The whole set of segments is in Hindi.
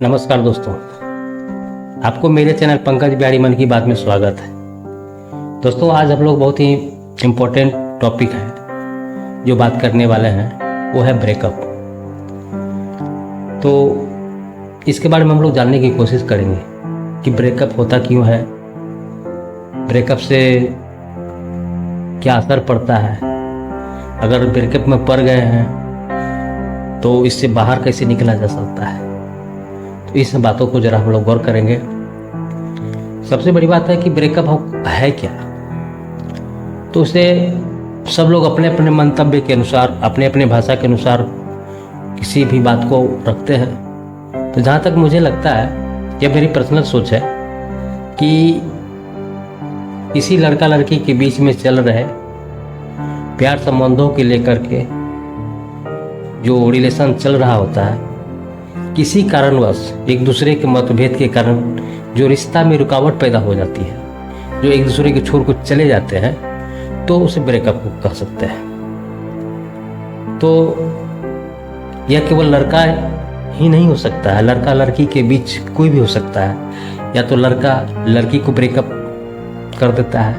नमस्कार दोस्तों, आपको मेरे चैनल पंकज बिहारी मन की बात में स्वागत है। दोस्तों, आज हम लोग बहुत ही इम्पोर्टेंट टॉपिक है जो बात करने वाले हैं, वो है ब्रेकअप। तो इसके बारे में हम लोग जानने की कोशिश करेंगे कि ब्रेकअप होता क्यों है, ब्रेकअप से क्या असर पड़ता है, अगर ब्रेकअप में पड़ गए हैं तो इससे बाहर कैसे निकला जा सकता है। तो इस बातों को जरा हम लोग गौर करेंगे। सबसे बड़ी बात है कि ब्रेकअप है क्या। तो उसे सब लोग अपने अपने मंतव्य के अनुसार, अपने अपने भाषा के अनुसार किसी भी बात को रखते हैं। तो जहाँ तक मुझे लगता है, यह मेरी पर्सनल सोच है कि किसी लड़का लड़की के बीच में चल रहे प्यार संबंधों के लेकर के जो रिलेशन चल रहा होता है, किसी कारणवश एक दूसरे के मतभेद के कारण जो रिश्ता में रुकावट पैदा हो जाती है, जो एक दूसरे के छोर को चले जाते हैं, तो उसे ब्रेकअप कह सकते हैं। तो यह केवल लड़का ही नहीं हो सकता है, लड़का लड़की के बीच कोई भी हो सकता है। या तो लड़का लड़की को ब्रेकअप कर देता है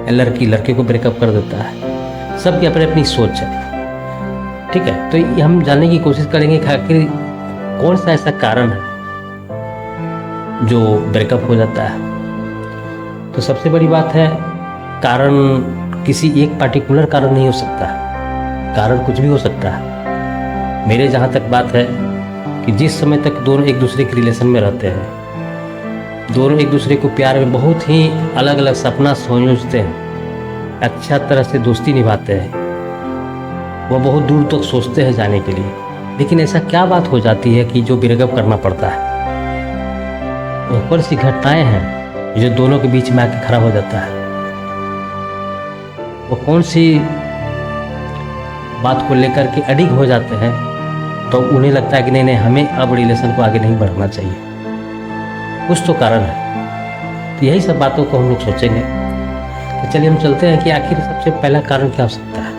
या लड़की लड़के को ब्रेकअप कर देता है। सबकी अपनी अपनी सोच है, ठीक है। तो ये हम जानने की कोशिश करेंगे कि आखिर कौन सा ऐसा कारण है जो ब्रेकअप हो जाता है। तो सबसे बड़ी बात है, कारण किसी एक पार्टिकुलर कारण नहीं हो सकता, कारण कुछ भी हो सकता है। मेरे जहाँ तक बात है कि जिस समय तक दोनों एक दूसरे के रिलेशन में रहते हैं, दोनों एक दूसरे को प्यार में बहुत ही अलग अलग सपना सोचते हैं, अच्छा तरह से दोस्ती निभाते हैं, वो बहुत दूर तक सोचते हैं जाने के लिए, लेकिन ऐसा क्या बात हो जाती है कि जो ब्रेकअप करना पड़ता है। वो कौन सी घटनाएं हैं जो दोनों के बीच में आके खड़ा हो जाता है। वो कौन सी बात को लेकर के अडिग हो जाते हैं, तो उन्हें लगता है कि नहीं, हमें अब रिलेशन को आगे नहीं बढ़ाना चाहिए। कुछ तो कारण है। तो यही सब बातों को हम लोग सोचेंगे। तो चलिए हम चलते हैं कि आखिर सबसे पहला कारण क्या हो सकता है।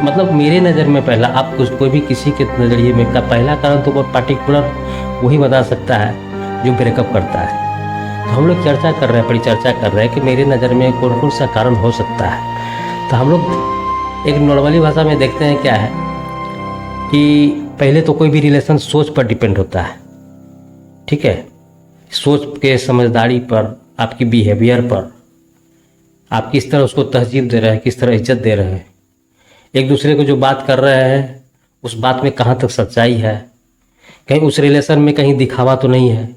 मतलब मेरे नज़र में पहला, आप कोई भी किसी के नज़रिए में का पहला कारण तो बहुत पार्टिकुलर वही बता सकता है जो ब्रेकअप करता है। तो हम लोग चर्चा कर रहे हैं, परिचर्चा कर रहे हैं कि मेरे नज़र में कौन कौन सा कारण हो सकता है। तो हम लोग एक नॉर्मली भाषा में देखते हैं क्या है कि पहले तो कोई भी रिलेशन सोच पर डिपेंड होता है, ठीक है। सोच के समझदारी पर, आपकी बिहेवियर पर, आप किस तरह उसको तहजीब दे रहे हैं, किस तरह इज्जत दे रहे हैं, एक दूसरे को जो बात कर रहे हैं उस बात में कहाँ तक सच्चाई है, कहीं उस रिलेशन में कहीं दिखावा तो नहीं है,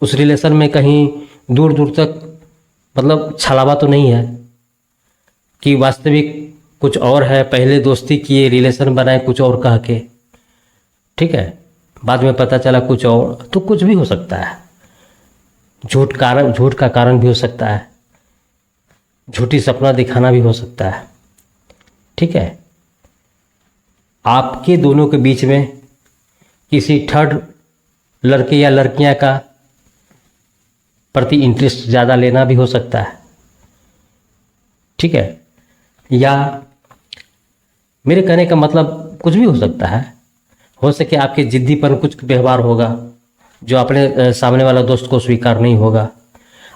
उस रिलेशन में कहीं दूर दूर तक मतलब छलावा तो नहीं है कि वास्तविक कुछ और है, पहले दोस्ती किए, रिलेशन बनाए कुछ और कह के, ठीक है, बाद में पता चला कुछ और। तो कुछ भी हो सकता है। झूठ का कारण भी हो सकता है, झूठी सपना दिखाना भी हो सकता है, ठीक है। आपके दोनों के बीच में किसी थर्ड लड़के या लड़कियां का प्रति इंटरेस्ट ज़्यादा लेना भी हो सकता है, ठीक है। या मेरे कहने का मतलब कुछ भी हो सकता है। हो सके आपके जिद्दीपन कुछ व्यवहार होगा जो अपने सामने वाला दोस्त को स्वीकार नहीं होगा,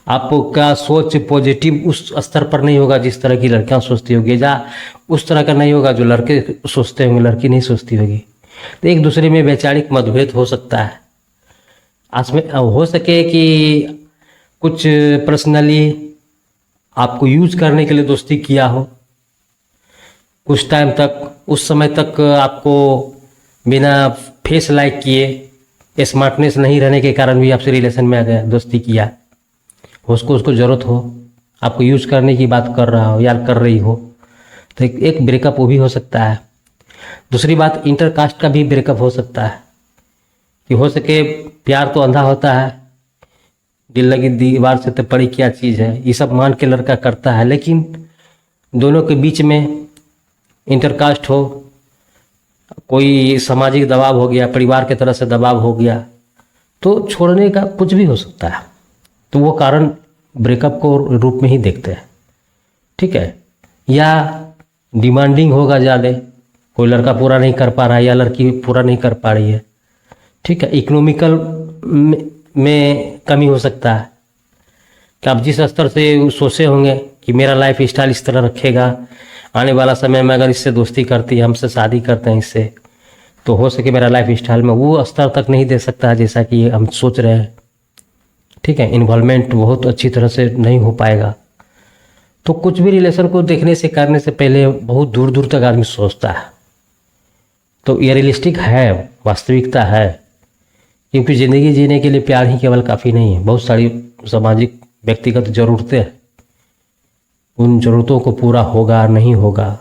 आपका सोच पॉजिटिव उस स्तर पर नहीं होगा जिस तरह की लड़कियां सोचती होगी, या उस तरह का नहीं होगा जो लड़के सोचते होंगे, लड़की नहीं सोचती होगी। तो एक दूसरे में वैचारिक मतभेद हो सकता है। आसमें हो सके कि कुछ पर्सनली आपको यूज करने के लिए दोस्ती किया हो, कुछ टाइम तक, उस समय तक आपको बिना फेस लाइक किए, स्मार्टनेस नहीं रहने के कारण भी आपसे रिलेशन में आ गया, दोस्ती किया, उसको ज़रूरत हो, आपको यूज़ करने की बात कर रहा हो या कर रही हो, तो एक ब्रेकअप वो भी हो सकता है। दूसरी बात, इंटरकास्ट का भी ब्रेकअप हो सकता है कि हो सके प्यार तो अंधा होता है, दिल लगी दीवार से तो पड़ी क्या चीज़ है, ये सब मान के लड़का करता है, लेकिन दोनों के बीच में इंटरकास्ट हो, कोई सामाजिक दबाव हो गया, परिवार की तरफ से दबाव हो गया, तो छोड़ने का कुछ भी हो सकता है। तो वो कारण ब्रेकअप को रूप में ही देखते हैं, ठीक है। या डिमांडिंग होगा ज़्यादा, कोई लड़का पूरा नहीं कर पा रहा है या लड़की पूरा नहीं कर पा रही है, ठीक है। इकोनॉमिकल में कमी हो सकता है कि आप जिस स्तर से सोचे होंगे कि मेरा लाइफ स्टाइल इस तरह रखेगा, आने वाला समय में अगर इससे दोस्ती करती है, हमसे शादी करते हैं इससे, तो हो सके मेरा लाइफ स्टाइल में वो स्तर तक नहीं दे सकता है जैसा कि हम सोच रहे हैं। ठीक है। इन्वॉल्वमेंट बहुत अच्छी तरह से नहीं हो पाएगा। तो कुछ भी रिलेशन को देखने से करने से पहले बहुत दूर दूर तक आदमी सोचता है। तो ये रियलिस्टिक है, वास्तविकता है, क्योंकि ज़िंदगी जीने के लिए प्यार ही केवल काफ़ी नहीं है, बहुत सारी सामाजिक व्यक्तिगत ज़रूरतें हैं। उन ज़रूरतों को पूरा होगा नहीं होगा,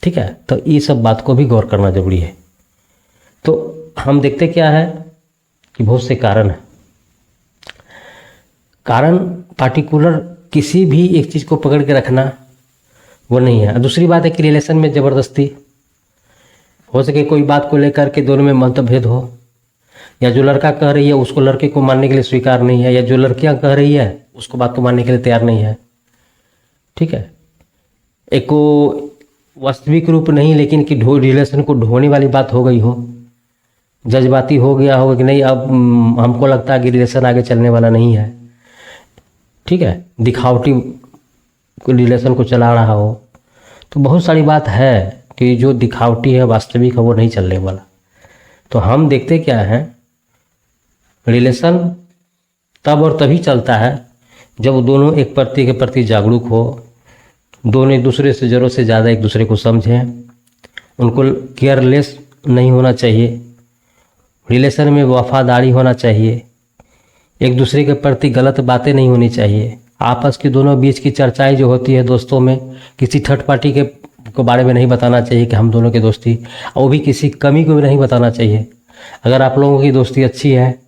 ठीक है। तो ये सब बात को भी गौर करना जरूरी है। तो हम देखते क्या है कि बहुत से कारण हैं। कारण पार्टिकुलर किसी भी एक चीज़ को पकड़ के रखना वो नहीं है। दूसरी बात है कि रिलेशन में ज़बरदस्ती हो सके, कोई बात को लेकर के दोनों में मतभेद हो, या जो लड़का कह रही है उसको लड़के को मानने के लिए स्वीकार नहीं है, या जो लड़कियां कह रही है उसको बात को मानने के लिए तैयार नहीं है। ठीक है। एक को वास्तविक रूप नहीं, लेकिन कि रिलेशन को ढोने वाली बात हो गई हो, जज्बाती हो गया होगा कि नहीं अब हमको लगता है कि रिलेशन आगे चलने वाला नहीं है। ठीक है। दिखावटी रिलेशन को चला रहा हो, तो बहुत सारी बात है कि जो दिखावटी है, वास्तविक है, वो नहीं चलने वाला। तो हम देखते क्या है, रिलेशन तब और तभी चलता है जब दोनों एक प्रति के प्रति जागरूक हो, दोनों एक दूसरे से ज़रूरत से ज़्यादा एक दूसरे को समझें, उनको केयरलेस नहीं होना चाहिए, रिलेशन में वफादारी होना चाहिए, एक दूसरे के प्रति गलत बातें नहीं होनी चाहिए, आपस के दोनों बीच की चर्चाएं जो होती है दोस्तों में, किसी थर्ड पार्टी के बारे में नहीं बताना चाहिए कि हम दोनों की दोस्ती, और वो भी किसी कमी को भी नहीं बताना चाहिए। अगर आप लोगों की दोस्ती अच्छी है,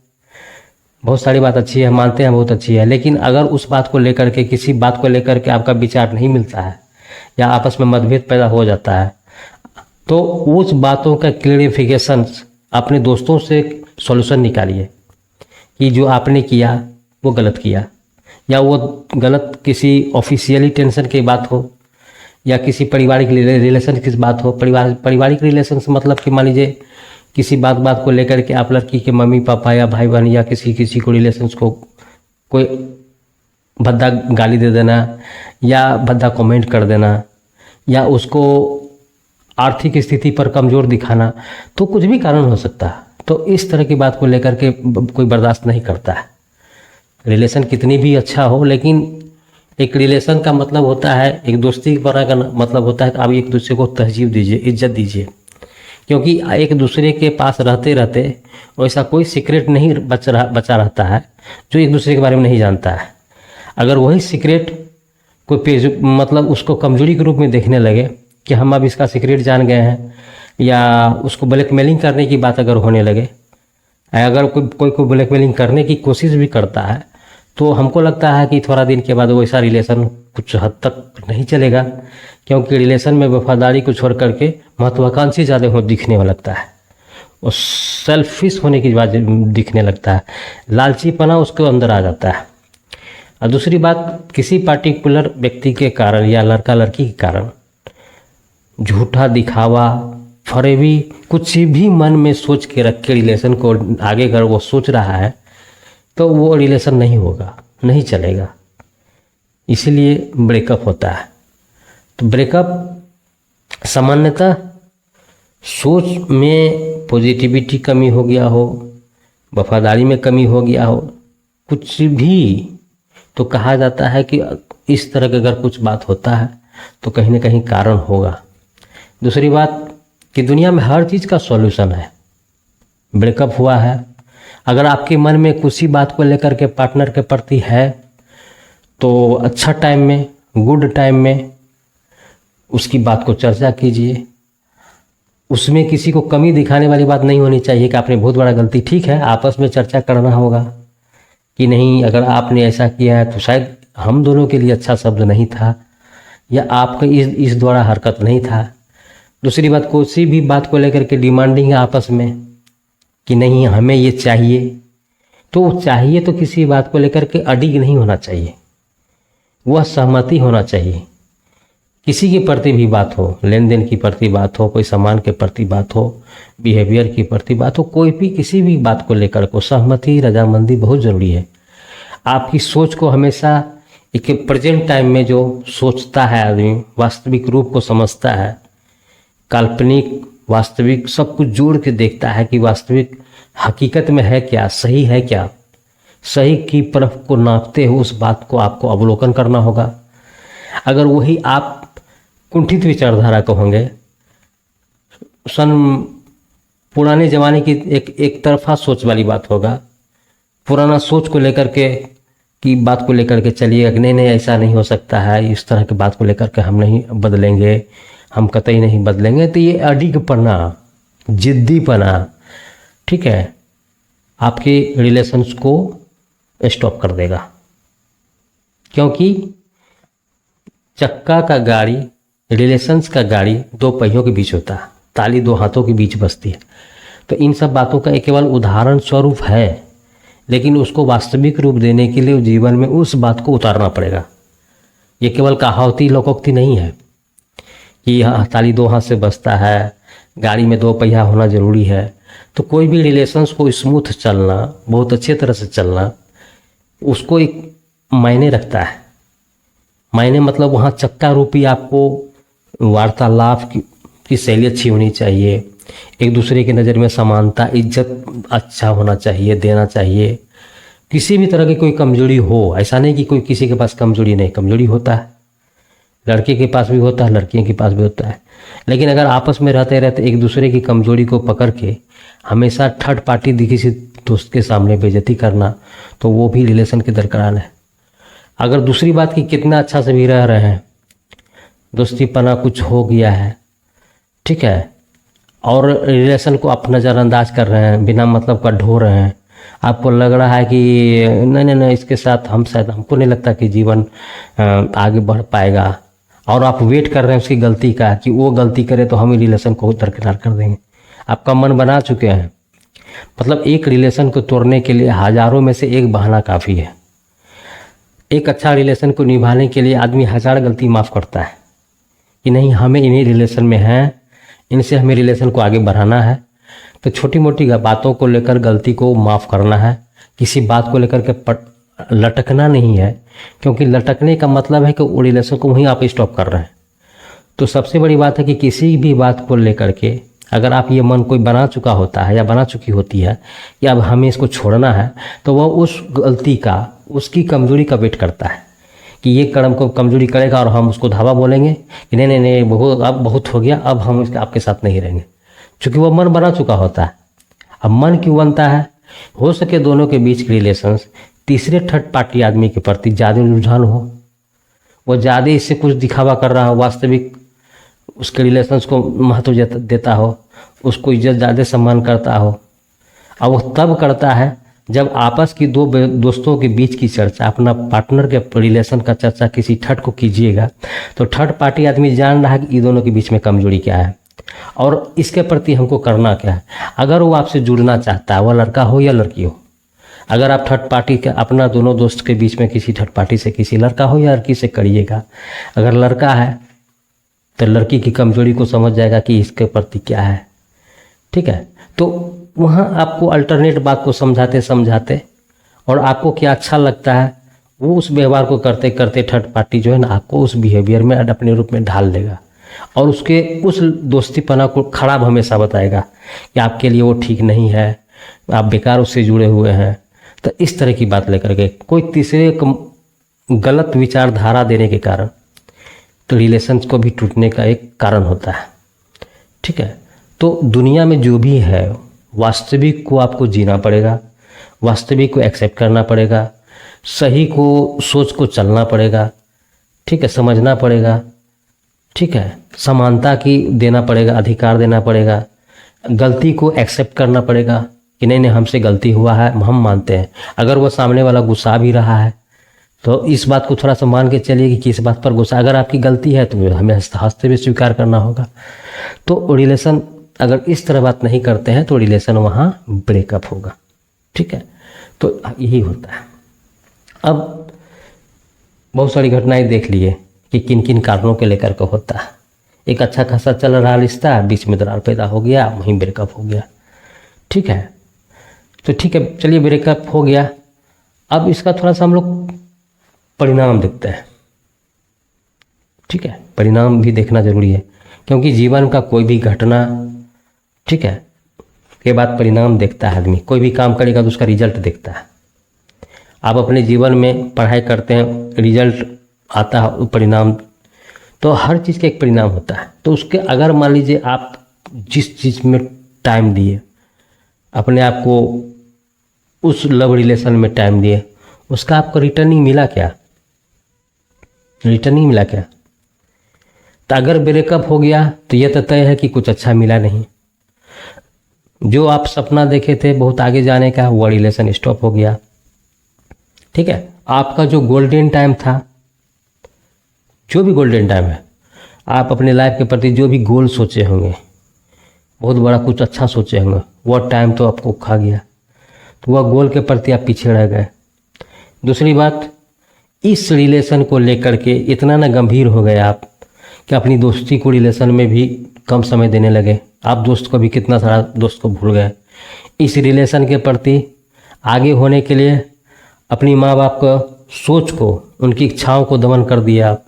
बहुत सारी बात अच्छी है, मानते हैं बहुत अच्छी है, लेकिन अगर उस बात को लेकर के, किसी बात को लेकर के आपका विचार नहीं मिलता है या आपस में मतभेद पैदा हो जाता है, तो उस बातों का क्लियरिफिकेशन अपने दोस्तों से सॉल्यूशन निकालिए कि जो आपने किया वो गलत किया, या वो गलत किसी ऑफिशियली टेंशन की बात हो, या किसी पारिवारिक रिलेशन की बात हो। पारिवारिक रिलेशन से मतलब कि मान लीजिए किसी बात को लेकर के आप लड़की के मम्मी पापा या भाई बहन या किसी को रिलेशंस को कोई भद्दा गाली दे देना, या भद्दा कमेंट कर देना, या उसको आर्थिक स्थिति पर कमज़ोर दिखाना, तो कुछ भी कारण हो सकता है। तो इस तरह की बात को लेकर के कोई बर्दाश्त नहीं करता है। रिलेशन कितनी भी अच्छा हो, लेकिन एक रिलेशन का मतलब होता है, एक दोस्ती बना का मतलब होता है कि आप एक दूसरे को तहजीब दीजिए, इज्जत दीजिए, क्योंकि एक दूसरे के पास रहते रहते वैसा कोई सीक्रेट नहीं बचा रहता है जो एक दूसरे के बारे में नहीं जानता है। अगर वही सीक्रेट कोई पेज मतलब उसको कमजोरी के रूप में देखने लगे कि हम अब इसका सीक्रेट जान गए हैं, या उसको ब्लैकमेलिंग करने की बात अगर होने लगे, अगर कोई को ब्लैकमेलिंग करने की कोशिश भी करता है, तो हमको लगता है कि थोड़ा दिन के बाद वैसा रिलेशन कुछ हद तक नहीं चलेगा, क्योंकि रिलेशन में वफादारी को छोड़ करके महत्वाकांक्षी ज़्यादा हो दिखने लगता है, और सेल्फिश होने की बात दिखने लगता है, लालचीपना उसके अंदर आ जाता है। और दूसरी बात, किसी पार्टिकुलर व्यक्ति के कारण या लड़का लड़की के कारण झूठा दिखावा, फरेबी, कुछ भी मन में सोच के रख के रिलेशन को आगे अगर वो सोच रहा है, तो वो रिलेशन नहीं होगा, नहीं चलेगा। इसीलिए ब्रेकअप होता है। तो ब्रेकअप सामान्यतः सोच में पॉजिटिविटी कमी हो गया हो, वफादारी में कमी हो गया हो, कुछ भी, तो कहा जाता है कि इस तरह का अगर कुछ बात होता है तो कहीं ना कहीं कारण होगा। दूसरी बात कि दुनिया में हर चीज़ का सॉल्यूशन है। ब्रेकअप हुआ है, अगर आपके मन में कुछ ही बात को लेकर के पार्टनर के प्रति है, तो अच्छा टाइम में, गुड टाइम में उसकी बात को चर्चा कीजिए। उसमें किसी को कमी दिखाने वाली बात नहीं होनी चाहिए कि आपने बहुत बड़ा गलती, ठीक है, आपस में चर्चा करना होगा कि नहीं, अगर आपने ऐसा किया है तो शायद हम दोनों के लिए अच्छा शब्द नहीं था, या आपका इस द्वारा हरकत नहीं था। दूसरी बात, किसी भी बात को लेकर के डिमांडिंग है आपस में कि नहीं हमें ये चाहिए, तो चाहिए तो किसी बात को लेकर के अडिग नहीं होना चाहिए, वह सहमति होना चाहिए किसी के प्रति भी बात हो, लेन देन की प्रति बात हो, कोई सामान के प्रति बात हो, बिहेवियर की प्रति बात हो, कोई भी किसी भी बात को लेकर को सहमति रजामंदी बहुत ज़रूरी है। आपकी सोच को हमेशा एक प्रेजेंट टाइम में जो सोचता है आदमी, वास्तविक रूप को समझता है, काल्पनिक वास्तविक सब कुछ जोड़ के देखता है कि वास्तविक हकीकत में है क्या, सही है क्या, सही की परख को नापते हुए उस बात को आपको अवलोकन करना होगा। अगर वही आप कुंठित विचारधारा को होंगे, पुराने ज़माने की एक तरफा सोच वाली बात होगा, पुराना सोच को लेकर के की बात को लेकर के चलिएगा कि नहीं ऐसा नहीं हो सकता है, इस तरह की बात को लेकर के हम नहीं बदलेंगे, हम कतई नहीं बदलेंगे, तो ये अडिगपना, जिद्दीपना, ठीक है, आपके रिलेशंस को स्टॉप कर देगा। क्योंकि चक्का का गाड़ी, रिलेशंस का गाड़ी दो पहियों के बीच होता है, ताली दो हाथों के बीच बजती है। तो इन सब बातों का एक केवल उदाहरण स्वरूप है, लेकिन उसको वास्तविक रूप देने के लिए जीवन में उस बात को उतारना पड़ेगा। ये केवल कहावती लोकोक्ति नहीं है कि यहाँ ताली दो हाथ से बजता है, गाड़ी में दो पहिया होना ज़रूरी है। तो कोई भी रिलेशंस को स्मूथ चलना, बहुत अच्छे तरह से चलना, उसको एक मायने रखता है। मायने मतलब वहाँ चक्का रूपी आपको वार्तालाप की शैली अच्छी होनी चाहिए, एक दूसरे की नज़र में समानता, इज्जत अच्छा होना चाहिए, देना चाहिए। किसी भी तरह की कोई कमजोरी हो, ऐसा नहीं कि कोई किसी के पास कमजोरी नहीं, कमजोरी होता है, लड़के के पास भी होता है, लड़कियों के पास भी होता है। लेकिन अगर आपस में रहते रहते एक दूसरे की कमजोरी को पकड़ के हमेशा थर्ड पार्टी किसी दोस्त के सामने बेइज्जती करना, तो वो भी रिलेशन के दरकार है। अगर दूसरी बात कि कितना अच्छा से भी रह रहे हैं, दोस्तीपना कुछ हो गया है, ठीक है, और रिलेशन को आप नज़रअंदाज कर रहे हैं, बिना मतलब का ढो रहे हैं, आपको लग रहा है कि नहीं इसके साथ हम शायद, हमको नहीं लगता कि जीवन आगे बढ़ पाएगा, और आप वेट कर रहे हैं उसकी गलती का कि वो गलती करे तो हम रिलेशन को दरकिनार कर देंगे। आपका मन बना चुके हैं। मतलब एक रिलेशन को तोड़ने के लिए हज़ारों में से एक बहाना काफ़ी है। एक अच्छा रिलेशन को निभाने के लिए आदमी 1000 गलती माफ़ करता है कि नहीं हमें इन्हीं रिलेशन में है, इनसे हमें रिलेशन को आगे बढ़ाना है। तो छोटी मोटी बातों को लेकर गलती को माफ़ करना है, किसी बात को लेकर के लटकना नहीं है, क्योंकि लटकने का मतलब है कि वो रिलेशन को वहीं आप स्टॉप कर रहे हैं। तो सबसे बड़ी बात है कि किसी भी बात को लेकर के अगर आप ये मन कोई बना चुका होता है या बना चुकी होती है कि अब हमें इसको छोड़ना है, तो वह उस गलती का, उसकी कमजोरी का वेट करता है कि ये कर्म को कमजोरी करेगा और हम उसको धावा बोलेंगे कि नहीं अब बहुत हो गया, अब हम इसके आपके साथ नहीं रहेंगे, क्योंकि वह मन बना चुका होता है। अब मन क्यों बनता है? हो सके दोनों के बीच के रिलेशंस तीसरे थर्ड पार्टी आदमी के प्रति ज़्यादा रुझान हो, वो ज़्यादा इससे कुछ दिखावा कर रहा हो, वास्तविक उसके रिलेशंस को महत्व देता हो, उसको इज्जत ज़्यादा सम्मान करता हो। और वो तब करता है जब आपस की दो दोस्तों के बीच की चर्चा, अपना पार्टनर के रिलेशन का चर्चा किसी थर्ड को कीजिएगा, तो थर्ड पार्टी आदमी जान रहा है कि इन दोनों के बीच में कमजोरी क्या है और इसके प्रति हमको करना क्या है। अगर वो आपसे जुड़ना चाहता है, वह लड़का हो या लड़की हो, अगर आप थर्ड पार्टी के अपना दोनों दोस्त के बीच में किसी थर्ड पार्टी से, किसी लड़का हो या लड़की से करिएगा, अगर लड़का है तो लड़की की कमजोरी को समझ जाएगा कि इसके प्रति क्या है, ठीक है। तो वहाँ आपको अल्टरनेट बात को समझाते समझाते और आपको क्या अच्छा लगता है वो उस व्यवहार को करते करते थर्ड पार्टी जो है ना आपको उस बिहेवियर में अपने रूप में ढाल देगा और उसके उस दोस्तीपना को खराब हमेशा बताएगा कि आपके लिए वो ठीक नहीं है, आप बेकार उससे जुड़े हुए हैं। तो इस तरह की बात लेकर के कोई तीसरे गलत विचारधारा देने के कारण तो रिलेशंस को भी टूटने का एक कारण होता है, ठीक है। तो दुनिया में जो भी है वास्तविक को आपको जीना पड़ेगा, वास्तविक को एक्सेप्ट करना पड़ेगा, सही को सोच को चलना पड़ेगा, ठीक है, समझना पड़ेगा, ठीक है, समानता की देना पड़ेगा, अधिकार देना पड़ेगा, गलती को एक्सेप्ट करना पड़ेगा कि नहीं हमसे गलती हुआ है, हम मानते हैं। अगर वो सामने वाला गुस्सा भी रहा है तो इस बात को थोड़ा सा मान के चलिए कि किस बात पर गुस्सा, अगर आपकी गलती है तो हमें हंसते हुए स्वीकार करना होगा। तो रिलेशन अगर इस तरह बात नहीं करते हैं तो रिलेशन वहाँ ब्रेकअप होगा, ठीक है। तो यही होता है। अब बहुत सारी घटनाएं देख लिए कि किन किन कारणों के लेकर के होता है। एक अच्छा खासा चल रहा रिश्ता, बीच में दरार पैदा हो गया, वहीं ब्रेकअप हो गया। ठीक है, तो ठीक है, चलिए ब्रेकअप हो गया। अब इसका थोड़ा सा हम लोग परिणाम देखते हैं। ठीक है, परिणाम भी देखना जरूरी है, क्योंकि जीवन का कोई भी घटना, ठीक है, के बाद परिणाम देखता है आदमी। कोई भी काम करेगा तो उसका रिजल्ट देखता है। आप अपने जीवन में पढ़ाई करते हैं, रिजल्ट आता है, परिणाम, तो हर चीज़ का एक परिणाम होता है। तो उसके अगर मान लीजिए आप जिस चीज़ में टाइम दिए, अपने आप को उस लव रिलेशन में टाइम दिए, उसका आपको रिटर्निंग मिला क्या? रिटर्निंग मिला क्या? तो अगर ब्रेकअप हो गया तो यह तो तय है कि कुछ अच्छा मिला नहीं। जो आप सपना देखे थे बहुत आगे जाने का, वो रिलेशन स्टॉप हो गया। ठीक है, आपका जो गोल्डन टाइम था, जो भी गोल्डन टाइम है, आप अपने लाइफ के प्रति जो भी गोल सोचे होंगे, बहुत बड़ा कुछ अच्छा सोचे होंगे, वह टाइम तो आपको खा गया। तो वह गोल के प्रति आप पीछे रह गए। दूसरी बात, इस रिलेशन को लेकर के इतना ना गंभीर हो गए आप कि अपनी दोस्ती को रिलेशन में भी कम समय देने लगे। आप दोस्त को भी, कितना सारा दोस्त को भूल गए। इस रिलेशन के प्रति आगे होने के लिए अपनी माँ बाप का सोच को, उनकी इच्छाओं को दमन कर दिया आप।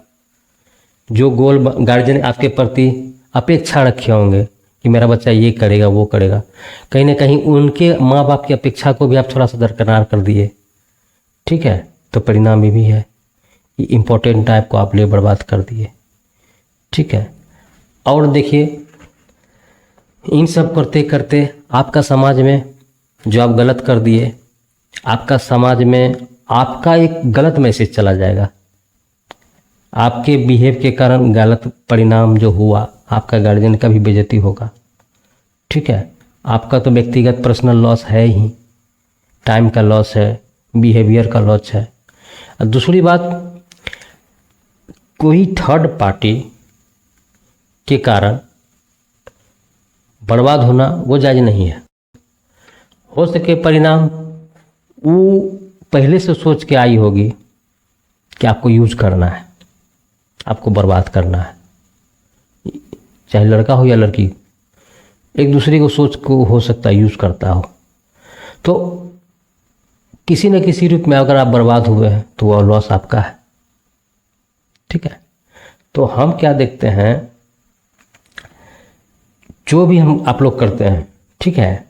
जो गोल गार्जियन आपके प्रति अपेक्षा रखे होंगे कि मेरा बच्चा ये करेगा वो करेगा, कहीं ना कहीं उनके माँ बाप की अपेक्षा को भी आप थोड़ा सा दरकिनार कर दिए। ठीक है, तो परिणाम ये भी है कि इम्पोर्टेंट टाइप को आप ले बर्बाद कर दिए। ठीक है, और देखिए, इन सब करते करते आपका समाज में जो आप गलत कर दिए, आपका समाज में आपका एक गलत मैसेज चला जाएगा। आपके बिहेव के कारण गलत परिणाम जो हुआ, आपका गार्जियन का भी बेइज्जती होगा। ठीक है, आपका तो व्यक्तिगत पर्सनल लॉस है ही, टाइम का लॉस है, बिहेवियर का लॉस है। और दूसरी बात, कोई थर्ड पार्टी के कारण बर्बाद होना वो जायज़ नहीं है। हो सके परिणाम वो पहले से सोच के आई होगी कि आपको यूज करना है, आपको बर्बाद करना है। चाहे लड़का हो या लड़की, एक दूसरे को सोच को हो सकता है यूज करता हो। तो किसी न किसी रूप में अगर आप बर्बाद हुए हैं तो वह लॉस आपका है। ठीक है, तो हम क्या देखते हैं, जो भी हम आप लोग करते हैं, ठीक है,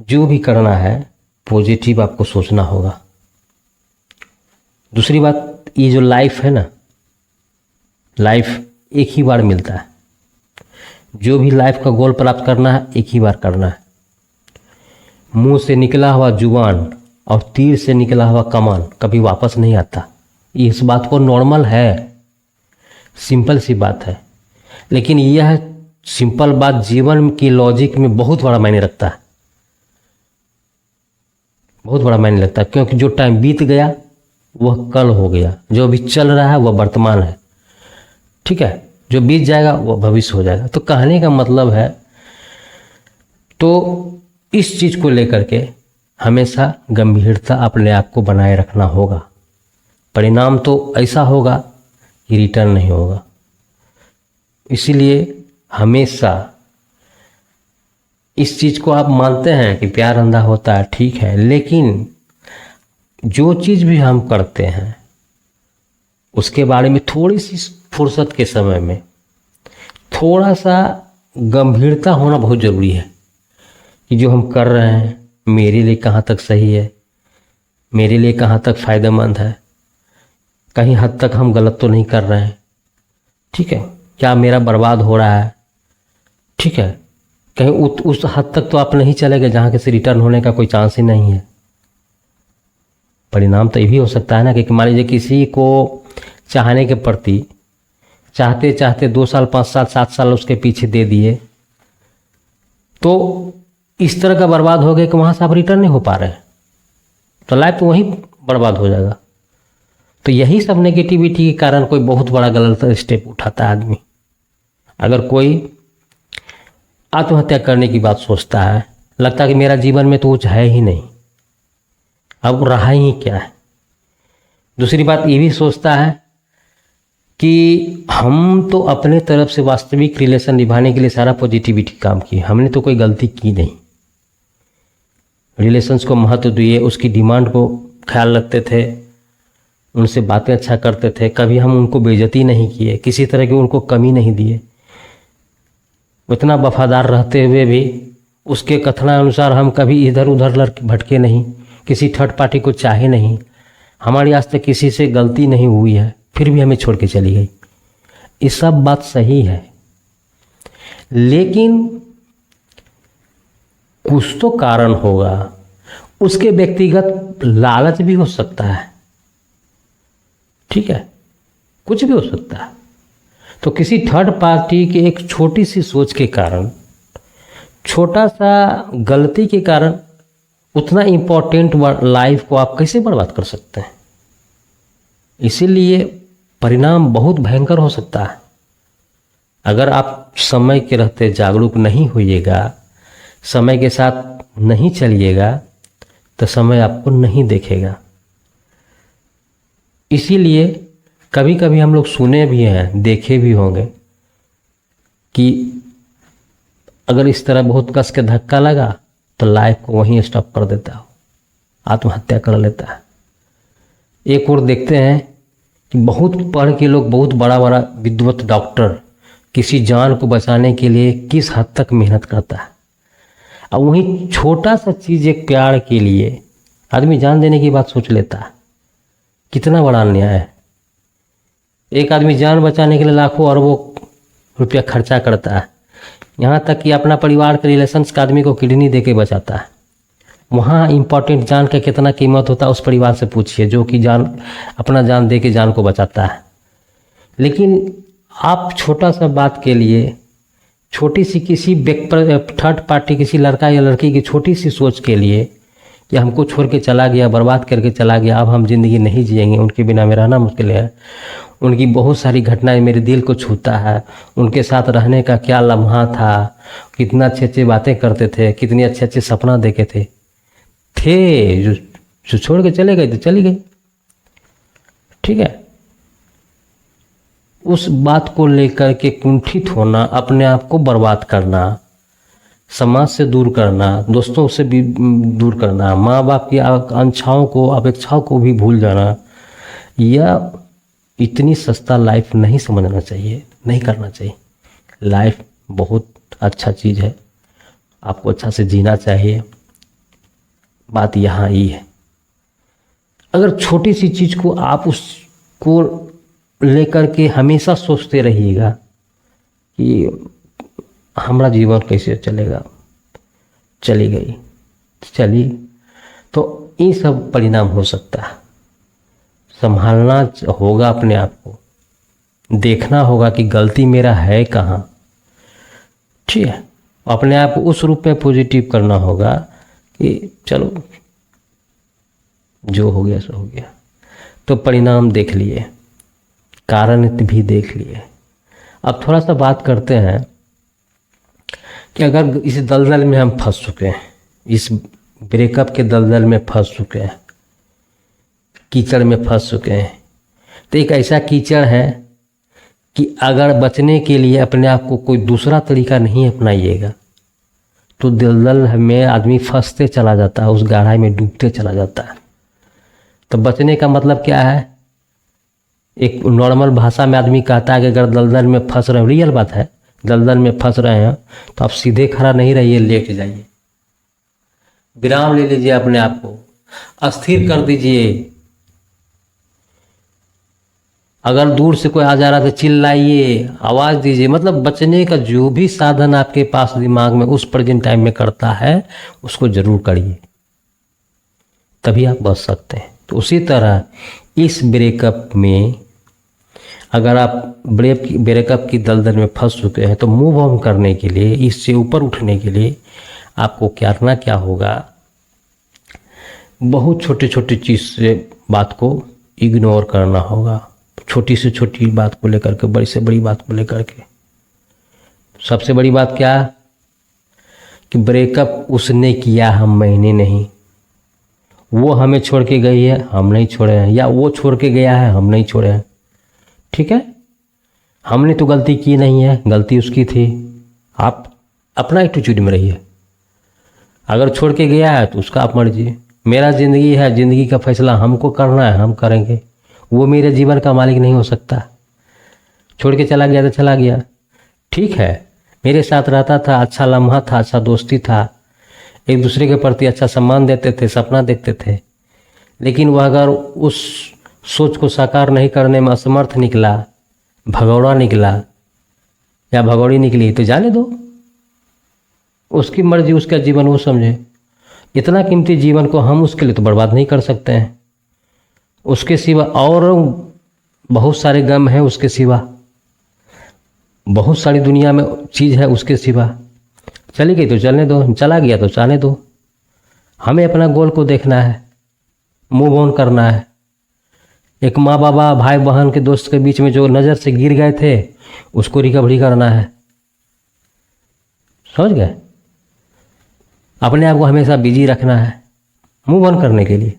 जो भी करना है पॉजिटिव आपको सोचना होगा। दूसरी बात, ये जो लाइफ है ना, लाइफ एक ही बार मिलता है। जो भी लाइफ का गोल प्राप्त करना है एक ही बार करना है। मुंह से निकला हुआ जुबान और तीर से निकला हुआ कमान कभी वापस नहीं आता। इस बात को नॉर्मल है, सिंपल सी बात है, लेकिन यह सिंपल बात जीवन की लॉजिक में बहुत बड़ा मायने रखता है, बहुत बड़ा मायने लगता है। क्योंकि जो टाइम बीत गया वह कल हो गया, जो अभी चल रहा है वह वर्तमान है। ठीक है, जो बीत जाएगा वह भविष्य हो जाएगा। तो कहने का मतलब है, तो इस चीज़ को लेकर के हमेशा गंभीरता अपने आप को बनाए रखना होगा। परिणाम तो ऐसा होगा कि रिटर्न नहीं होगा। इसीलिए हमेशा इस चीज़ को आप मानते हैं कि प्यार अंधा होता है, ठीक है, लेकिन जो चीज़ भी हम करते हैं उसके बारे में थोड़ी सी फुर्सत के समय में थोड़ा सा गंभीरता होना बहुत ज़रूरी है कि जो हम कर रहे हैं मेरे लिए कहाँ तक सही है, मेरे लिए कहाँ तक फ़ायदेमंद है, कहीं हद तक हम गलत तो नहीं कर रहे हैं। ठीक है, क्या मेरा बर्बाद हो रहा है? ठीक है, कहीं उस हद तक तो आप नहीं चले गए जहाँ से रिटर्न होने का कोई चांस ही नहीं है। परिणाम तो ये भी हो सकता है ना कि मान लीजिए किसी को चाहने के प्रति चाहते चाहते 2 साल 5 साल 7 साल उसके पीछे दे दिए, तो इस तरह का बर्बाद हो गया कि वहाँ से आप रिटर्न नहीं हो पा रहे हैं, तो लाइफ तो वहीं बर्बाद हो जाएगा। तो यही सब नेगेटिविटी के कारण कोई बहुत बड़ा गलत स्टेप उठाता है आदमी। अगर कोई आत्महत्या करने की बात सोचता है, लगता है कि मेरा जीवन में तो कुछ है ही नहीं, अब रहा ही क्या है। दूसरी बात ये भी सोचता है कि हम तो अपने तरफ से वास्तविक रिलेशन निभाने के लिए सारा पॉजिटिविटी काम किए, हमने तो कोई गलती की नहीं। रिलेशंस को महत्व दिए, उसकी डिमांड को ख्याल रखते थे, उनसे बातें अच्छा करते थे, कभी हम उनको बेइज्जती नहीं किए, किसी तरह की उनको कमी नहीं दिए। उतना वफादार रहते हुए भी उसके कथनानुसार हम कभी इधर उधर भटके नहीं, किसी थर्ड पार्टी को चाहे नहीं, हमारी आज तक किसी से गलती नहीं हुई है, फिर भी हमें छोड़ के चली गई। ये सब बात सही है, लेकिन कुछ तो कारण होगा, उसके व्यक्तिगत लालच भी हो सकता है, ठीक है, कुछ भी हो सकता है। तो किसी थर्ड पार्टी के एक छोटी सी सोच के कारण, छोटा सा गलती के कारण उतना इम्पोर्टेंट लाइफ को आप कैसे बर्बाद कर सकते हैं। इसीलिए परिणाम बहुत भयंकर हो सकता है। अगर आप समय के रहते जागरूक नहीं होइएगा, समय के साथ नहीं चलिएगा, तो समय आपको नहीं देखेगा। इसीलिए कभी कभी हम लोग सुने भी हैं, देखे भी होंगे कि अगर इस तरह बहुत कस के धक्का लगा तो लाइफ को वहीं स्टॉप कर देता हो, आत्महत्या कर लेता है। एक और देखते हैं कि बहुत पढ़ के लोग, बहुत बड़ा बड़ा विद्वत डॉक्टर किसी जान को बचाने के लिए किस हद तक मेहनत करता है, और वहीं छोटा सा चीज़, एक प्यार के लिए आदमी जान देने की बात सोच लेता है। कितना बड़ा अन्याय है। एक आदमी जान बचाने के लिए लाखों अरबों रुपया खर्चा करता है, यहाँ तक कि अपना परिवार के रिलेशंस का आदमी को किडनी दे के बचाता है। वहाँ इम्पोर्टेंट जान का कितना कीमत होता है उस परिवार से पूछिए, जो कि अपना जान दे के जान को बचाता है। लेकिन आप छोटा सा बात के लिए, छोटी सी किसी थर्ड पार्टी, किसी लड़का या लड़की की छोटी सी सोच के लिए कि हमको छोड़ के चला गया, बर्बाद करके चला गया, अब हम जिंदगी नहीं जिएंगे, उनके बिना में रहना मुश्किल है, उनकी बहुत सारी घटनाएं मेरे दिल को छूता है, उनके साथ रहने का क्या लम्हा था, कितना अच्छे अच्छे बातें करते थे, कितने अच्छे अच्छे सपना देखे थे जो छोड़ के चले गए तो चली गई, ठीक है। उस बात को लेकर के कुंठित होना, अपने आप को बर्बाद करना, समाज से दूर करना, दोस्तों से भी दूर करना, माँ बाप की आकांक्षाओं को, अपेक्षाओं को भी भूल जाना, यह इतनी सस्ता लाइफ नहीं समझना चाहिए, नहीं करना चाहिए। लाइफ बहुत अच्छा चीज़ है, आपको अच्छा से जीना चाहिए। बात यहाँ ही है, अगर छोटी सी चीज़ को आप उसको लेकर के हमेशा सोचते रहिएगा कि हमारा जीवन कैसे चलेगा, चली गई चली, तो ये सब परिणाम हो सकता है। संभालना होगा, अपने आप को देखना होगा कि गलती मेरा है कहाँ, ठीक है। अपने आप को उस रूप में पॉजिटिव करना होगा कि चलो जो हो गया सो हो गया। तो परिणाम देख लिए, कारण भी देख लिए। अब थोड़ा सा बात करते हैं कि अगर इस दलदल में हम फंस चुके हैं, इस ब्रेकअप के दलदल में फंस चुके हैं, कीचड़ में फंस चुके हैं, तो एक ऐसा कीचड़ है कि अगर बचने के लिए अपने आप को कोई दूसरा तरीका नहीं अपनाइएगा तो दलदल में आदमी फंसते चला जाता है, उस गहराई में डूबते चला जाता है। तो बचने का मतलब क्या है? एक नॉर्मल भाषा में आदमी कहता है कि अगर दलदल में फंस रहे, रियल बात है, दलदल में फंस रहे हैं तो आप सीधे खड़ा नहीं रहिए, लेट जाइए, विराम ले लीजिए, अपने आप को अस्थिर कर दीजिए। अगर दूर से कोई आ जा रहा है तो चिल्लाइए, आवाज़ दीजिए। मतलब बचने का जो भी साधन आपके पास दिमाग में उस प्रेजेंट टाइम में करता है उसको जरूर करिए, तभी आप बच सकते हैं। तो उसी तरह इस ब्रेकअप में अगर आप ब्रेकअप की दलदल में फंस चुके हैं तो मूव ऑन करने के लिए, इससे ऊपर उठने के लिए आपको करना क्या होगा? बहुत छोटे छोटे चीज़ से बात को इग्नोर करना होगा, छोटी से छोटी बात को लेकर के, बड़ी से बड़ी बात को लेकर के। सबसे बड़ी बात क्या है कि ब्रेकअप उसने किया, मैंने नहीं। वो हमें छोड़ के गई है, हम नहीं छोड़े हैं, या वो छोड़ के गया है, हम नहीं छोड़े हैं, ठीक है। हमने तो गलती की नहीं है, गलती उसकी थी। आप अपना एटीट्यूड में रहिए। अगर छोड़ के गया है तो उसका आप मर्जी। मेरा ज़िंदगी है, ज़िंदगी का फैसला हमको करना है, हम करेंगे। वो मेरे जीवन का मालिक नहीं हो सकता। छोड़ के चला गया तो चला गया, ठीक है, मेरे साथ रहता था, अच्छा लम्हा था, अच्छा दोस्ती था, एक दूसरे के प्रति अच्छा सम्मान देते थे, सपना देखते थे। लेकिन वह अगर उस सोच को साकार नहीं करने में असमर्थ निकला, भगौड़ा निकला या भगौड़ी निकली, तो जाने दो, उसकी मर्जी, उसका जीवन वो समझे। इतना कीमती जीवन को हम उसके लिए तो बर्बाद नहीं कर सकते हैं। उसके सिवा और बहुत सारे गम हैं, उसके सिवा बहुत सारी दुनिया में चीज़ है उसके सिवा। चली गई तो चलने दो, चला गया तो जाने दो। हमें अपना गोल को देखना है, मूव ऑन करना है। एक माँ बाबा, भाई बहन के, दोस्त के बीच में जो नज़र से गिर गए थे, उसको रिकवरी करना है। समझ गए? अपने आप को हमेशा बिजी रखना है मूव ऑन करने के लिए।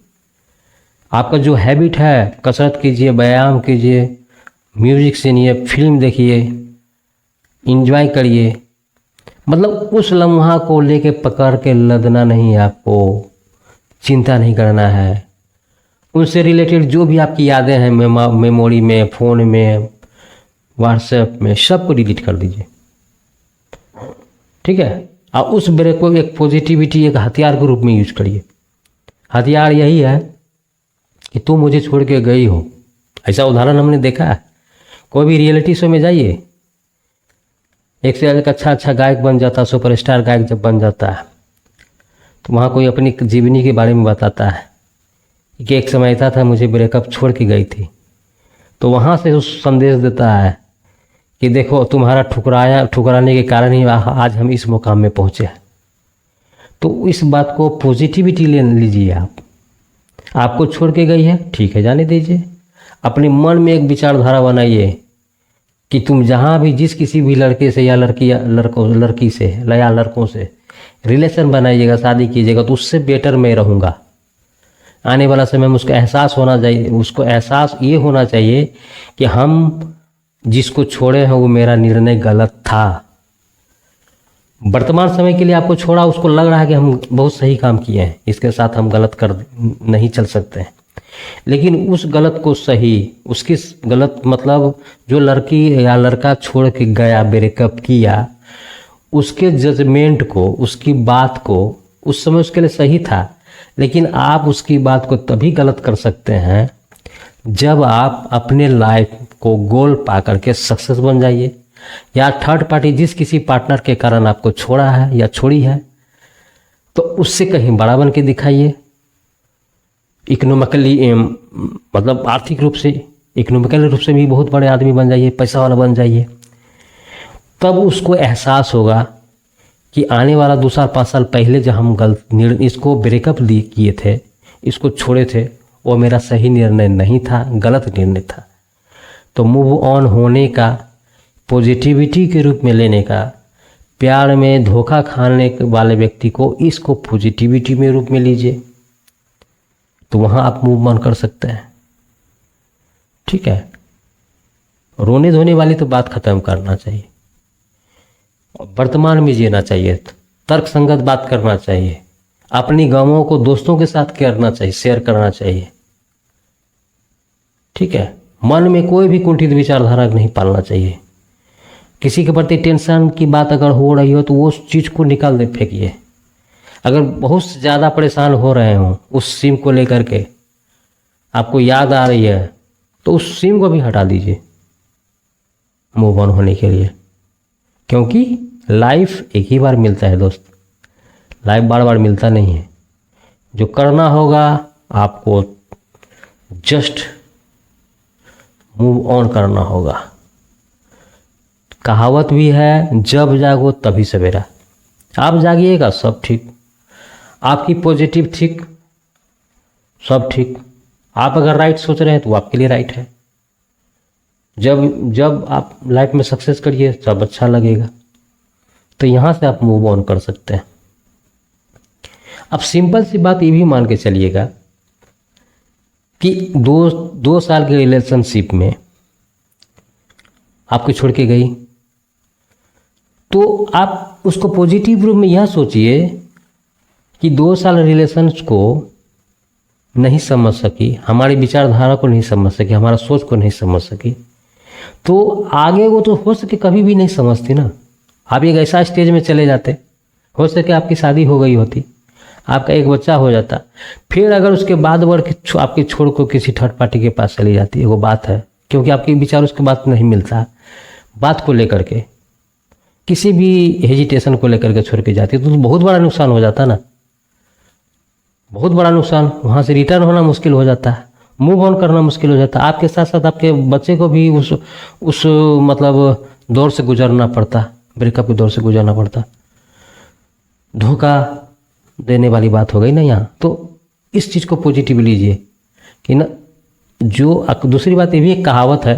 आपका जो हैबिट है, कसरत कीजिए, व्यायाम कीजिए, म्यूजिक सुनिए, फिल्म देखिए, इंजॉय करिए। मतलब उस लम्हा को लेके पकड़ के लदना नहीं है आपको, चिंता नहीं करना है। उनसे रिलेटेड जो भी आपकी यादें हैं मेमोरी में, फ़ोन में, व्हाट्सएप में, सबको डिलीट कर दीजिए, ठीक है। और उस ब्रेक को एक पॉजिटिविटी, एक हथियार के रूप में यूज करिए। हथियार यही है कि तुम मुझे छोड़ के गई हो। ऐसा उदाहरण हमने देखा है। कोई भी रियलिटी शो में जाइए, एक से एक अच्छा गायक बन जाता, सुपरस्टार गायक जब बन जाता है, तो वहाँ कोई अपनी जीवनी के बारे में बताता है कि एक समय ऐसा था, मुझे ब्रेकअप छोड़ के गई थी। तो वहाँ से उस संदेश देता है कि देखो, तुम्हारा ठुकराने के कारण ही आज हम इस मुकाम में पहुँचे हैं। तो इस बात को पॉजिटिविटी ले लीजिए आप। आपको छोड़ के गई है, ठीक है, जाने दीजिए। अपने मन में एक विचारधारा बनाइए कि तुम जहाँ भी, जिस किसी भी लड़के से या लड़की से या लड़कों से रिलेशन बनाइएगा, शादी कीजिएगा, तो उससे बेटर मैं रहूँगा। आने वाला समय में उसको एहसास होना चाहिए, उसको एहसास ये होना चाहिए कि हम जिसको छोड़े हैं वो मेरा निर्णय गलत था। वर्तमान समय के लिए आपको छोड़ा, उसको लग रहा है कि हम बहुत सही काम किए हैं, इसके साथ हम गलत कर नहीं चल सकते हैं। लेकिन उस गलत को सही, उसकी गलत मतलब जो लड़की या लड़का छोड़ के गया, ब्रेकअप किया, उसके जजमेंट को, उसकी बात को उस समय उसके लिए सही था। लेकिन आप उसकी बात को तभी गलत कर सकते हैं जब आप अपने लाइफ को गोल पा करके सक्सेस बन जाइए। या थर्ड पार्टी जिस किसी पार्टनर के कारण आपको छोड़ा है या छोड़ी है, तो उससे कहीं बड़ा बन के दिखाइए। इकोनॉमिकली, मतलब आर्थिक रूप से, इकोनॉमिकल रूप से भी बहुत बड़े आदमी बन जाइए, पैसा वाला बन जाइए। तब उसको एहसास होगा कि आने वाला 2 साल 5 साल पहले जब हम इसको ब्रेकअप किए थे, इसको छोड़े थे, वो मेरा सही निर्णय नहीं था, गलत निर्णय था। तो मूव ऑन होने का, पॉजिटिविटी के रूप में लेने का, प्यार में धोखा खाने वाले व्यक्ति को इसको पॉजिटिविटी में रूप में लीजिए, तो वहाँ आप मूव ऑन कर सकते हैं, ठीक है। रोने धोने वाली तो बात खत्म करना चाहिए, वर्तमान में जीना चाहिए, तर्क संगत बात करना चाहिए, अपनी गमों को दोस्तों के साथ करना चाहिए, शेयर करना चाहिए, ठीक है। मन में कोई भी कुंठित विचारधारा नहीं पालना चाहिए। किसी के प्रति टेंशन की बात अगर हो रही हो तो वो उस चीज़ को निकाल दे, फेंकिए। अगर बहुत ज़्यादा परेशान हो रहे हो उस सिम को लेकर के, आपको याद आ रही है, तो उस सिम को भी हटा दीजिए मूव ऑन होने के लिए। क्योंकि लाइफ एक ही बार मिलता है दोस्त, लाइफ बार बार मिलता नहीं है। जो करना होगा आपको जस्ट मूव ऑन करना होगा। कहावत भी है, जब जागो तभी सवेरा। आप जागिएगा सब ठीक, आपकी पॉजिटिव ठीक, सब ठीक। आप अगर राइट सोच रहे हैं तो आपके लिए राइट है। जब आप लाइफ में सक्सेस करिए, सब अच्छा लगेगा। तो यहाँ से आप मूव ऑन कर सकते हैं। अब सिंपल सी बात ये भी मान के चलिएगा कि 2 साल के रिलेशनशिप में आपको छोड़ के गई, तो आप उसको पॉजिटिव रूप में यह सोचिए कि 2 साल रिलेशंस को नहीं समझ सकी, हमारी विचारधारा को नहीं समझ सकी, हमारा सोच को नहीं समझ सकी, तो आगे वो तो हो सके कभी भी नहीं समझती ना। आप एक ऐसा स्टेज में चले जाते, हो सके आपकी शादी हो गई होती, आपका एक बच्चा हो जाता, फिर अगर उसके बाद बढ़ के आपकी छोड़ को किसी थर्ड पार्टी के पास चली जाती है, वो बात है, क्योंकि आपके विचार उसके बात नहीं मिलता, बात को लेकर के किसी भी हेजिटेशन को लेकर के छोड़ के जाती है, तो बहुत बड़ा नुकसान हो जाता ना, बहुत बड़ा नुकसान। वहाँ से रिटर्न होना मुश्किल हो जाता है, मूव ऑन करना मुश्किल हो जाता है, आपके साथ साथ आपके बच्चे को भी उस मतलब दौर से गुजरना पड़ता, ब्रेकअप के दौर से गुजरना पड़ता। धोखा देने वाली बात हो गई ना यहाँ। तो इस चीज़ को पॉजिटिव लीजिए कि ना, जो दूसरी बात ये भी एक कहावत है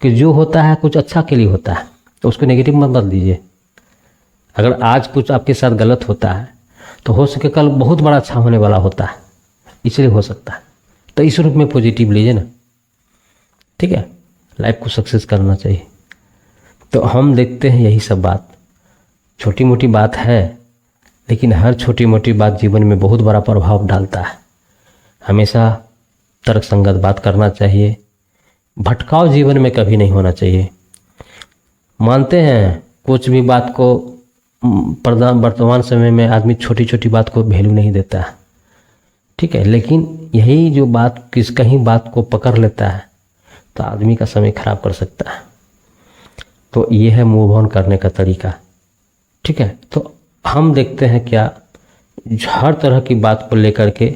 कि जो होता है कुछ अच्छा के लिए होता है, तो उसको नेगेटिव मत लीजिए। अगर आज कुछ आपके साथ गलत होता है तो हो सके कल बहुत बड़ा अच्छा होने वाला होता है, इसलिए हो सकता है। तो इस रूप में पॉजिटिव लीजिए ना, ठीक है, लाइफ को सक्सेस करना चाहिए। तो हम देखते हैं यही सब बात, छोटी मोटी बात है, लेकिन हर छोटी मोटी बात जीवन में बहुत बड़ा प्रभाव डालता है। हमेशा तर्कसंगत बात करना चाहिए, भटकाव जीवन में कभी नहीं होना चाहिए। मानते हैं कुछ भी बात को वर्तमान समय में आदमी छोटी छोटी बात को वैल्यू नहीं देता है, ठीक है, लेकिन यही जो बात कहीं बात को पकड़ लेता है तो आदमी का समय खराब कर सकता है। तो ये है मूव ऑन करने का तरीका, ठीक है। तो हम देखते हैं क्या, हर तरह की बात को लेकर के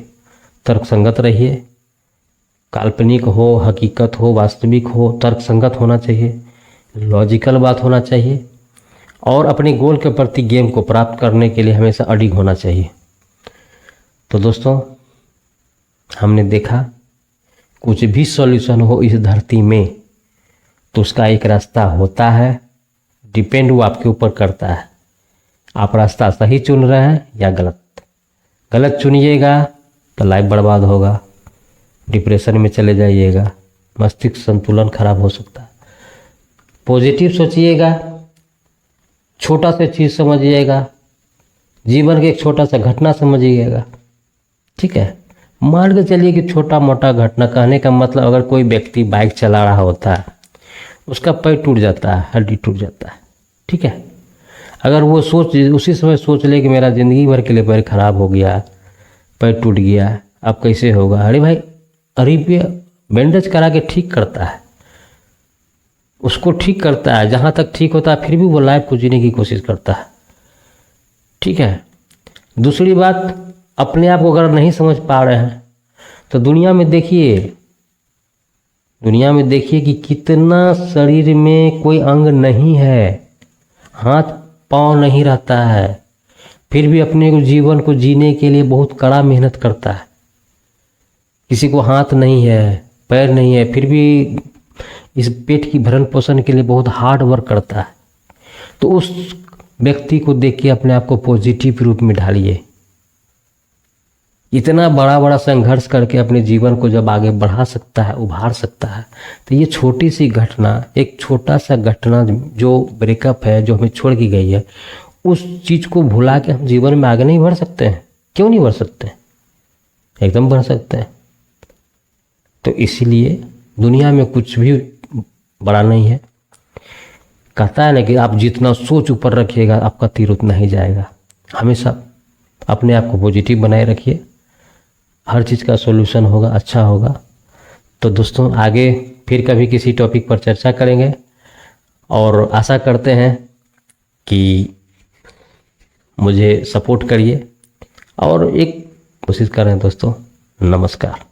तर्कसंगत रहिए, काल्पनिक हो, हकीकत हो, वास्तविक हो, तर्कसंगत होना चाहिए, लॉजिकल बात होना चाहिए, और अपने गोल के प्रति गेम को प्राप्त करने के लिए हमेशा अडिग होना चाहिए। तो दोस्तों, हमने देखा कुछ भी सॉल्यूशन हो इस धरती में तो उसका एक रास्ता होता है, डिपेंड वो आपके ऊपर करता है, आप रास्ता सही चुन रहे हैं या गलत। गलत चुनिएगा तो लाइफ बर्बाद होगा, डिप्रेशन में चले जाइएगा, मस्तिष्क संतुलन खराब हो सकता है। पॉजिटिव सोचिएगा, छोटा सा चीज़ समझिएगा, जीवन के एक छोटा सा घटना समझिएगा, ठीक है। मान के चलिए कि छोटा मोटा घटना, कहने का मतलब अगर कोई व्यक्ति बाइक चला रहा होता है, उसका पैर टूट जाता है, हड्डी टूट जाता है, ठीक है, अगर वो उसी समय सोच ले कि मेरा ज़िंदगी भर के लिए पैर खराब हो गया, पैर टूट गया, अब कैसे होगा, अरे भाई, अरे बैंडेज करा के ठीक करता है, उसको ठीक करता है, जहाँ तक ठीक होता है, फिर भी वो लाइफ को जीने की कोशिश करता है, ठीक है। दूसरी बात, अपने आप को अगर नहीं समझ पा रहे हैं तो दुनिया में देखिए कि कितना शरीर में कोई अंग नहीं है, हाथ पाँव नहीं रहता है, फिर भी अपने जीवन को जीने के लिए बहुत कड़ा मेहनत करता है। किसी को हाथ नहीं है, पैर नहीं है, फिर भी इस पेट की भरण पोषण के लिए बहुत हार्ड वर्क करता है। तो उस व्यक्ति को देख के अपने आप को पॉजिटिव रूप में ढालिए। इतना बड़ा बड़ा संघर्ष करके अपने जीवन को जब आगे बढ़ा सकता है, उभार सकता है, तो ये छोटी सी घटना, एक छोटा सा घटना जो ब्रेकअप है, जो हमें छोड़ की गई है, उस चीज़ को भुला के हम जीवन में आगे नहीं बढ़ सकते हैं? क्यों नहीं बढ़ सकते? एकदम बढ़ सकते हैं। तो इसीलिए दुनिया में कुछ भी बड़ा नहीं है। कहता है ना कि आप जितना सोच ऊपर रखिएगा आपका तीर उतना ही जाएगा। हमेशा अपने आप को पॉजिटिव बनाए रखिए, हर चीज़ का सॉल्यूशन होगा, अच्छा होगा। तो दोस्तों, आगे फिर कभी किसी टॉपिक पर चर्चा करेंगे और आशा करते हैं कि मुझे सपोर्ट करिए और एक कोशिश करें दोस्तों। नमस्कार।